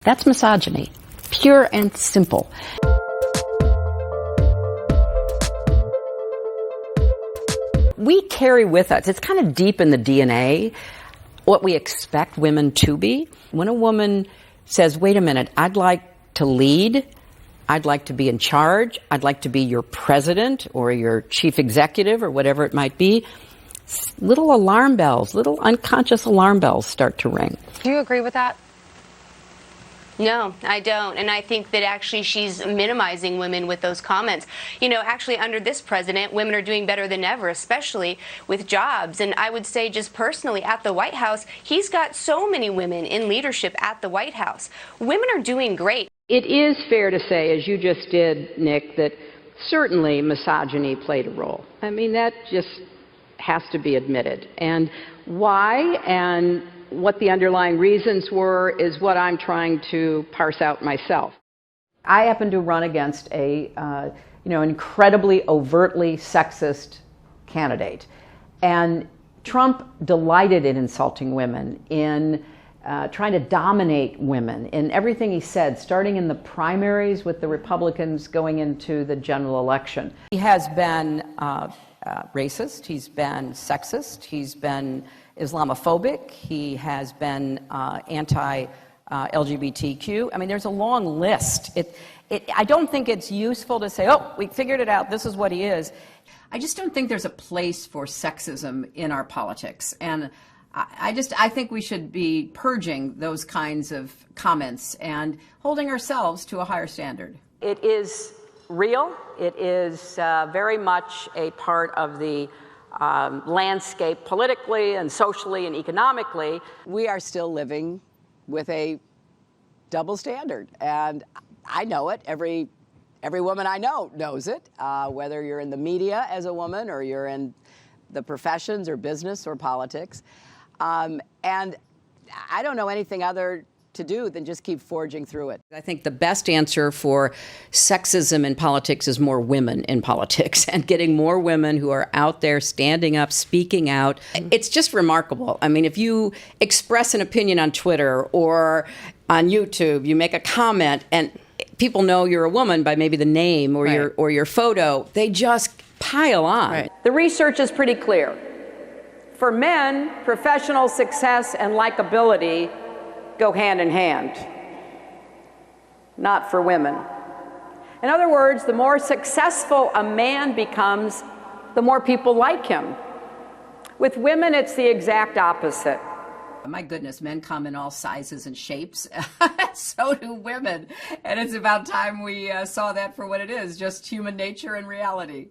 That's misogyny, pure and simple. We carry with us, it's kind of deep in the DNA, what we expect women to be. When a woman says, wait a minute, I'd like to lead, I'd like to be in charge, I'd like to be your president or your chief executive or whatever it might be, little alarm bells, little unconscious alarm bells start to ring. Do you agree with that? No, I don't. And I think that actually she's minimizing women with those comments. You know, actually under this president, women are doing better than ever, especially with jobs. And I would say just personally at the White House, he's got so many women in leadership at the White House. Women are doing great. It is fair to say, as you just did, Nick, that certainly misogyny played a role. I mean, that just has to be admitted. And why and what the underlying reasons were is what I'm trying to parse out myself. I happen to run against a incredibly overtly sexist candidate. And Trump delighted in insulting women, in trying to dominate women in everything he said, starting in the primaries with the Republicans going into the general election. He has been racist, he's been sexist, he's been Islamophobic, he has been anti-LGBTQ. I mean, there's a long list. I don't think it's useful to say, oh, we figured it out, this is what he is. I just don't think there's a place for sexism in our politics. And I think we should be purging those kinds of comments and holding ourselves to a higher standard. It is real. It is very much a part of the landscape politically and socially and economically. We are still living with a double standard, and I know it. Every woman I know knows it, whether you're in the media as a woman or you're in the professions or business or politics. And I don't know anything other to do than just keep forging through it. I think the best answer for sexism in politics is more women in politics and getting more women who are out there standing up, speaking out. It's just remarkable. I mean, if you express an opinion on Twitter or on YouTube, you make a comment and people know you're a woman by maybe the name or your photo, they just pile on. Right. The research is pretty clear. For men, professional success and likability go hand in hand, not for women. In other words, the more successful a man becomes, the more people like him. With women, it's the exact opposite. My goodness, men come in all sizes and shapes. So do women. And it's about time we saw that for what it is, just human nature and reality.